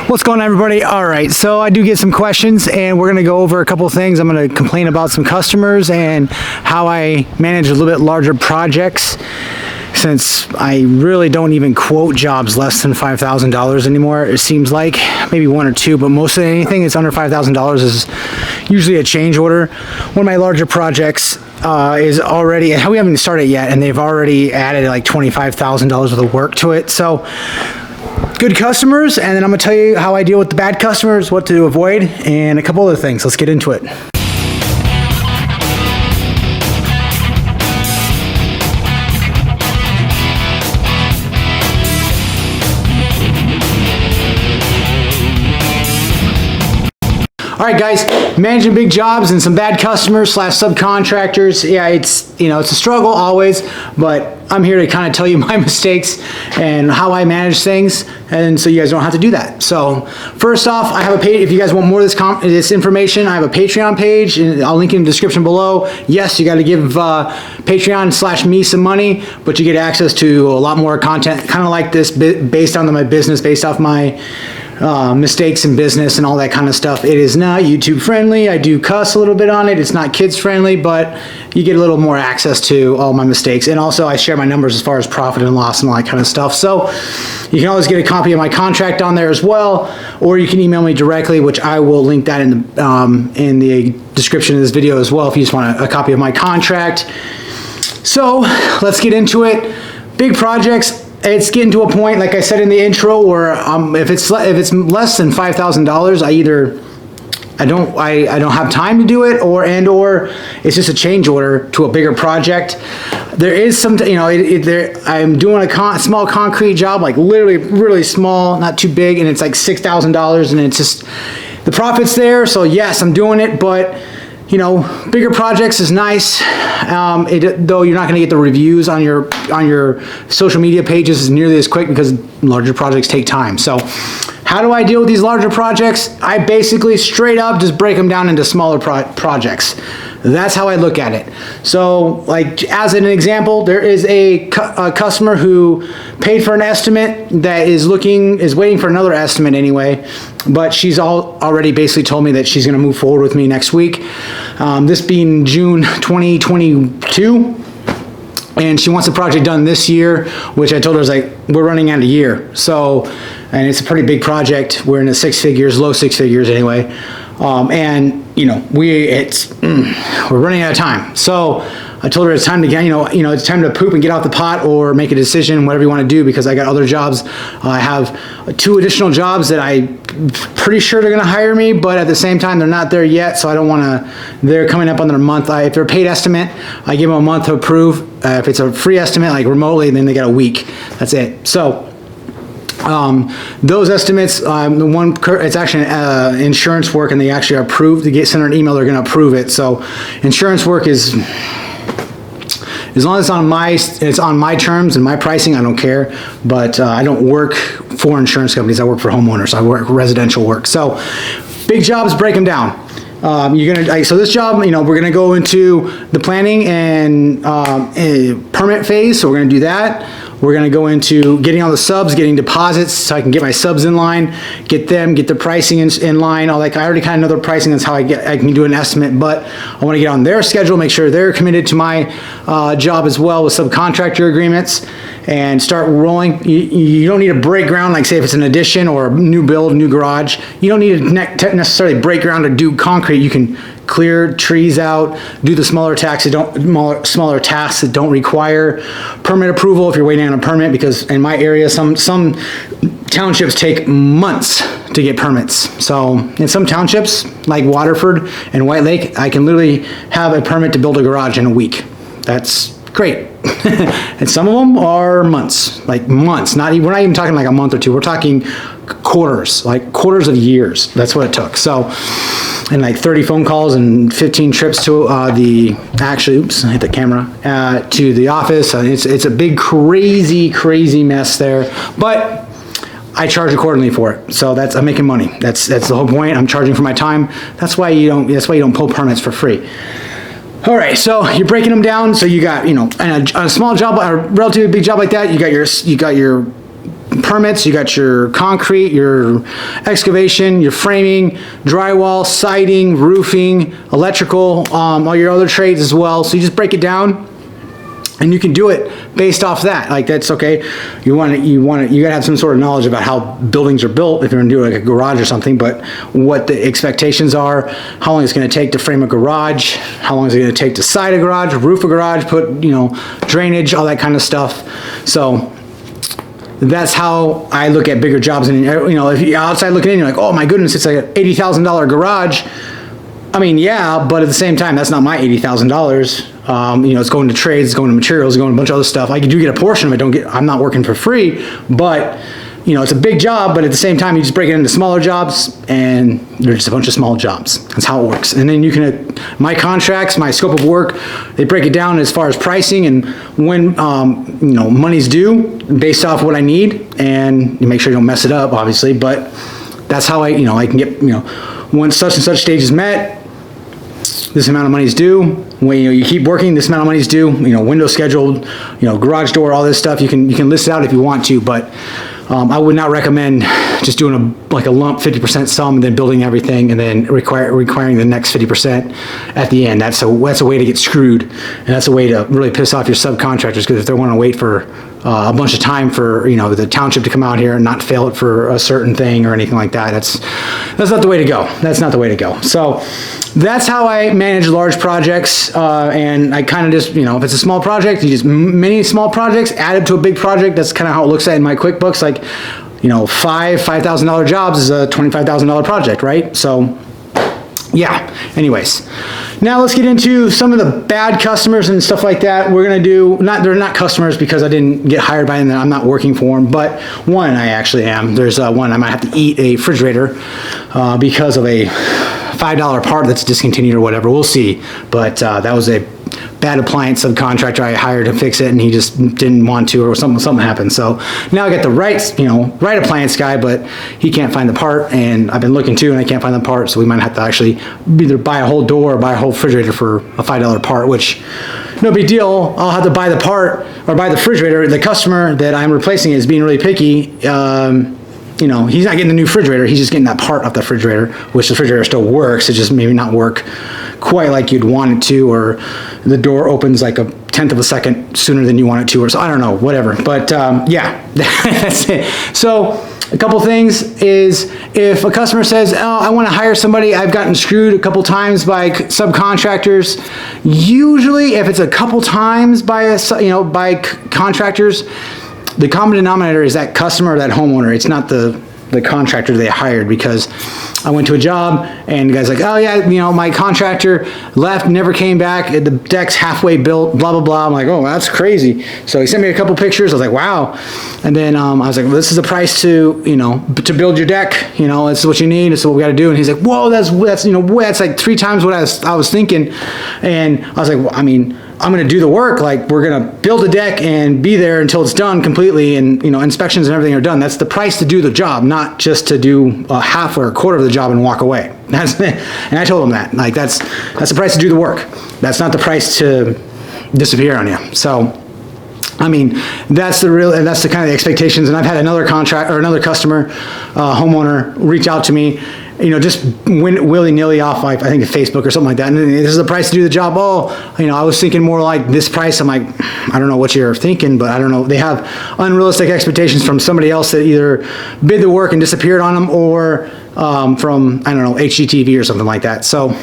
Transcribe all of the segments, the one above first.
What's going on, everybody? All right, so I do get some questions and we're going to go over a couple of things. I'm going to complain about some customers and how I manage a little bit larger projects, since I really don't even quote jobs less than $5,000 anymore. It seems like maybe one or two, but most of anything that's under $5,000 is usually a change order. One of my larger projects is already, we haven't even started yet, and they've already added like $25,000 worth of work to it. So good customers, and then I'm gonna tell you how I deal with the bad customers, what to avoid, and a couple other things. Let's get into it. All right, guys, managing big jobs and some bad customers / subcontractors. Yeah, it's a struggle always, but I'm here to kind of tell you my mistakes and how I manage things, and so you guys don't have to do that. So first off, I have a page. If you guys want more of this information, I have a Patreon page, and I'll link in the description below. Yes, you got to give Patreon / me some money, but you get access to a lot more content, kind of like this, based on my business, based off my mistakes in business and all that kind of stuff. It is not YouTube friendly. I do cuss a little bit on it. It's not kids friendly, but you get a little more access to all my mistakes. And also I share my numbers as far as profit and loss and all that kind of stuff. So you can always get a copy of my contract on there as well, or you can email me directly, which I will link that in the description of this video as well if you just want a copy of my contract. So let's get into it. Big projects. It's getting to a point, like I said in the intro, where if it's less than $5,000, I don't have time to do it, or it's just a change order to a bigger project. There is some, I'm doing a small concrete job, like literally really small, not too big, and it's like $6,000, and it's just, the profit's there, so yes, I'm doing it, but bigger projects is nice, though you're not going to get the reviews on your social media pages as nearly as quick, because larger projects take time. So how do I deal with these larger projects? I basically straight up just break them down into smaller projects. That's how I look at it. So, like, as an example, there is a customer who paid for an estimate that is waiting for another estimate anyway, but she's already basically told me that she's going to move forward with me next week. This being June 2022. And she wants the project done this year, which I told her, I was like, we're running out of year. So, and it's a pretty big project. We're in the low six figures anyway. And we're running out of time. So I told her it's time to get, it's time to poop and get out the pot, or make a decision, whatever you want to do, because I got other jobs. I have 2 additional jobs that I'm pretty sure they're going to hire me, but at the same time, they're not there yet. So I don't want to, they're coming up on their month. If they're a paid estimate, I give them a month to approve. If it's a free estimate, like remotely, then they get a week. That's it. So those estimates, it's actually insurance work, and they actually are approved. They send an email, they're going to approve it. So insurance work is, as long as it's on my terms and my pricing, I don't care. But I don't work for insurance companies. I work for homeowners. I work residential work. So big jobs, break them down. So this job, we're gonna go into the planning and permit phase. So we're gonna do that. We're gonna go into getting all the subs, getting deposits, so I can get my subs in line, get the pricing in line. I already kind of know their pricing. That's how I can do an estimate, but I want to get on their schedule, make sure they're committed to my job as well, with subcontractor agreements, and start rolling. You don't need to break ground, like say if it's an addition or a new build, new garage. You don't need to necessarily break ground to do concrete. You can clear trees out, do the smaller tasks that don't require permit approval if you're waiting on a permit, because in my area, some townships take months to get permits. So in some townships, like Waterford and White Lake, I can literally have a permit to build a garage in a week. That's great. And some of them are months, like months. We're not even talking like a month or two. We're talking quarters of years. That's what it took. So, and like 30 phone calls and 15 trips to I hit the camera, to the office. It's a big, crazy mess there. But I charge accordingly for it. So I'm making money. That's the whole point. I'm charging for my time. That's why you don't pull permits for free. All right, so you're breaking them down. So you got, a small job, a relatively big job like that, you got your permits, you got your concrete, your excavation, your framing, drywall, siding, roofing, electrical, all your other trades as well. So you just break it down and you can do it based off that. Like, that's okay. You gotta have some sort of knowledge about how buildings are built if you're gonna do like a garage or something, but what the expectations are, how long it's gonna take to frame a garage, how long is it gonna take to side a garage, roof a garage, put, drainage, all that kind of stuff. So that's how I look at bigger jobs. And, if you're outside looking in, you're like, oh my goodness, it's like an $80,000 garage. I mean, yeah, but at the same time, that's not my $80,000. It's going to trades, it's going to materials, it's going to a bunch of other stuff. I do get a portion of it. I'm not working for free, but it's a big job. But at the same time, you just break it into smaller jobs, and they're just a bunch of small jobs. That's how it works. And then my contracts, my scope of work, they break it down as far as pricing and when money's due based off what I need, and you make sure you don't mess it up, obviously. But that's how I can get when such and such stage is met, this amount of money is due. When you keep working, this amount of money is due. Window scheduled, garage door, all this stuff. You can list it out if you want to, but I would not recommend just doing a lump 50% sum and then building everything and then requiring the next 50% at the end. That's a way to get screwed, and that's a way to really piss off your subcontractors, because if they want to wait for a bunch of time for the township to come out here and not fail it for a certain thing or anything like that, that's not the way to go. That's not the way to go. So that's how I manage large projects, and I kind of just, if it's a small project, you just many small projects added to a big project. That's kind of how it looks at in my QuickBooks. Like, $5,000 jobs is a $25,000 project, right? So yeah, anyways, now let's get into some of the bad customers and stuff like that. We're gonna do, they're not customers because I didn't get hired by them, I'm not working for them, but one I actually am. There's one I might have to eat a refrigerator because of a $5 part that's discontinued or whatever. We'll see. But that was a bad appliance subcontractor I hired to fix it, and he just didn't want to, or something happened. So now I got the right appliance guy, but he can't find the part, and I've been looking too, and I can't find the part. So we might have to actually either buy a whole door or buy a whole refrigerator for a $5 part, which no big deal. I'll have to buy the part or buy the refrigerator. The customer that I'm replacing is being really picky. He's not getting the new refrigerator, he's just getting that part off the refrigerator, which the refrigerator still works, it just maybe not work quite like you'd want it to, or the door opens like 1/10 of a second sooner than you want it to, or so, I don't know, whatever. But yeah, that's it. So a couple things is, if a customer says, oh, I want to hire somebody, I've gotten screwed a couple times by subcontractors. Usually if it's a couple times by contractors, the common denominator is that customer or that homeowner. It's not the contractor they hired, because I went to a job and the guy's like, oh yeah, my contractor left, never came back, the deck's halfway built, blah, blah, blah. I'm like, oh, that's crazy. So he sent me a couple pictures. I was like, wow. And then I was like, well, this is the price to build your deck. This is what you need. This is what we got to do. And he's like, whoa, that's like 3 times what I was thinking. And I was like, well, I'm going to do the work. Like, we're going to build a deck and be there until it's done completely, and inspections and everything are done. That's the price to do the job, not just to do a half or a quarter of the job and walk away. And I told him that. Like, that's the price to do the work. That's not the price to disappear on you. So that's the kind of the expectations. And I've had another customer, homeowner, reach out to me, just willy-nilly off, I think Facebook or something like that. And this is the price to do the job. Oh, I was thinking more like this price. I'm like, I don't know what you're thinking, but I don't know. They have unrealistic expectations from somebody else that either bid the work and disappeared on them, or from, I don't know, HGTV or something like that. So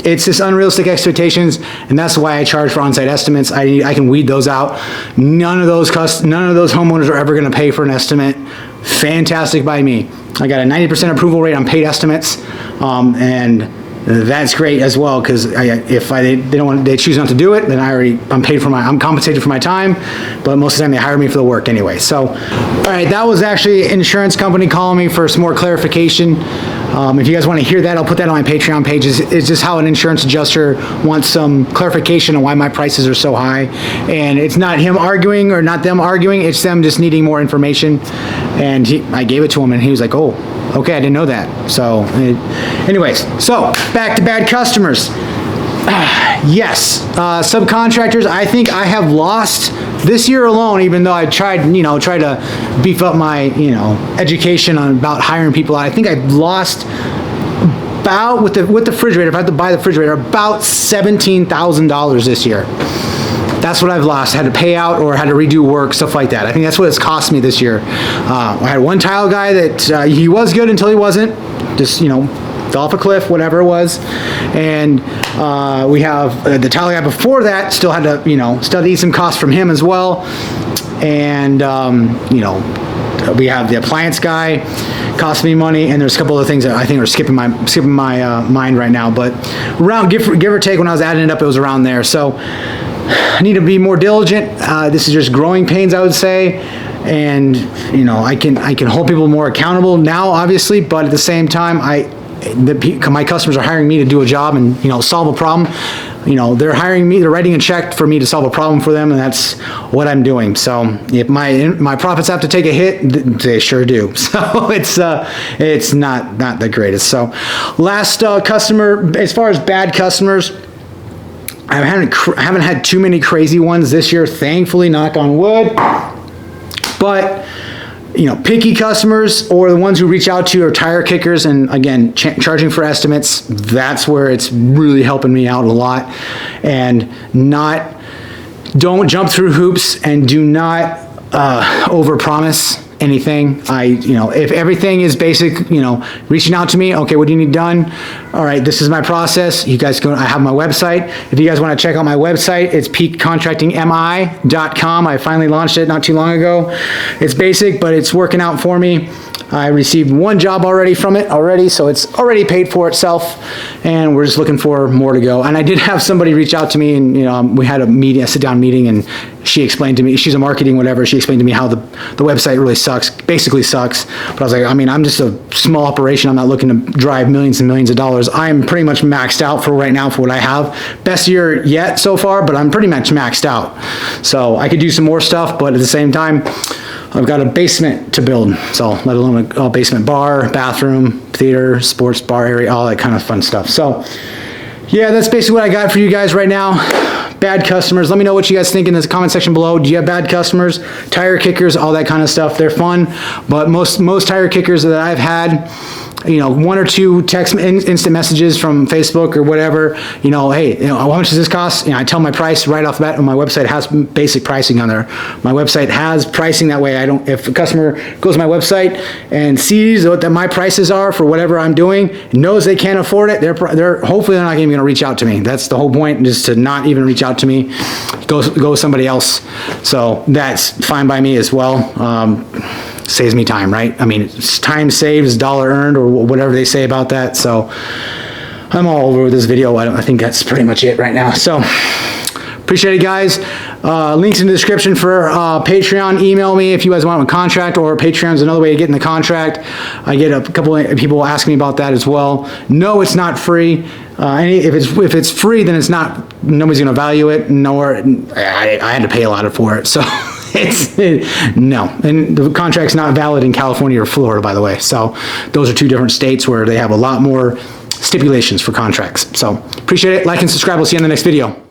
it's just unrealistic expectations, and that's why I charge for on-site estimates. I can weed those out. None of those homeowners are ever going to pay for an estimate. Fantastic by me. I got a 90% approval rate on paid estimates, and that's great as well, because if they choose not to do it, then I'm compensated for my time, but most of the time they hire me for the work anyway. So, all right, that was actually an insurance company calling me for some more clarification. If you guys want to hear that, I'll put that on my Patreon page. It's just how an insurance adjuster wants some clarification on why my prices are so high. And it's not him arguing or not them arguing, it's them just needing more information. And I gave it to him, and he was like, oh, okay, I didn't know that. So anyways, so back to bad customers. Yes, subcontractors, I think I have lost this year alone, even though I tried to beef up my, education on about hiring people, I think I lost about, with the refrigerator, if I had to buy the refrigerator, about $17,000 this year. That's what I've lost. I had to pay out or had to redo work, stuff like that. I think that's what it's cost me this year. I had one tile guy that he was good until he wasn't. Just, fell off a cliff, whatever it was. And we have the tile guy before that still had to, study some costs from him as well. And, we have the appliance guy, cost me money, and there's a couple other things that I think are skipping my mind right now. But around, give or take, when I was adding it up, it was around there. So I need to be more diligent. This is just growing pains, I would say. And, I can hold people more accountable now, obviously, but at the same time, my customers are hiring me to do a job and, solve a problem. They're hiring me, they're writing a check for me to solve a problem for them, and that's what I'm doing. So if my profits have to take a hit, they sure do. So it's not the greatest. So last customer, as far as bad customers, I haven't had too many crazy ones this year, thankfully, knock on wood. But picky customers or the ones who reach out to you are tire kickers, and again, charging for estimates, that's where it's really helping me out a lot. And don't jump through hoops, and do not overpromise anything. If everything is basic, reaching out to me, okay, what do you need done? All right, this is my process. You guys I have my website. If you guys want to check out my website, it's peakcontractingmi.com. I finally launched it not too long ago. It's basic, but it's working out for me. I received one job already from it so it's already paid for itself, and we're just looking for more to go. And I did have somebody reach out to me, and we had a sit-down meeting, and she explained to me, she's a marketing whatever, she explained to me how the website really basically sucks. But I was like, I'm just a small operation. I'm not looking to drive millions and millions of dollars. I'm pretty much maxed out for right now for what I have. Best year yet so far, but I'm pretty much maxed out. So I could do some more stuff, but at the same time, I've got a basement to build, so let alone a basement bar, bathroom, theater, sports bar area, all that kind of fun stuff. So yeah, that's basically what I got for you guys right now. Bad customers. Let me know what you guys think in the comment section below. Do you have bad customers? Tire kickers, all that kind of stuff. They're fun, but most tire kickers that I've had, one or two instant messages from Facebook or whatever, hey, how much does this cost? I tell my price right off the bat, and my website has basic pricing on there. My website has pricing, that way if a customer goes to my website and sees what my prices are for whatever I'm doing, knows they can't afford it, hopefully they're not even going to reach out to me. That's the whole point, is to not even reach out to me, go with somebody else. So that's fine by me as well. Saves me time, right? It's time saved is dollar earned, or whatever they say about that. So I'm all over with this video. I think that's pretty much it right now. So appreciate it, guys. Links in the description for Patreon. Email me if you guys want a contract, or Patreon is another way to get in the contract. I get a couple of people asking me about that as well. No, it's not free. If it's free, then it's not. Nobody's going to value it. Nor I had to pay a lot for it. So no, and the contract's not valid in California or Florida, by the way. So those are two different states where they have a lot more stipulations for contracts. So appreciate it. Like and subscribe. We'll see you in the next video.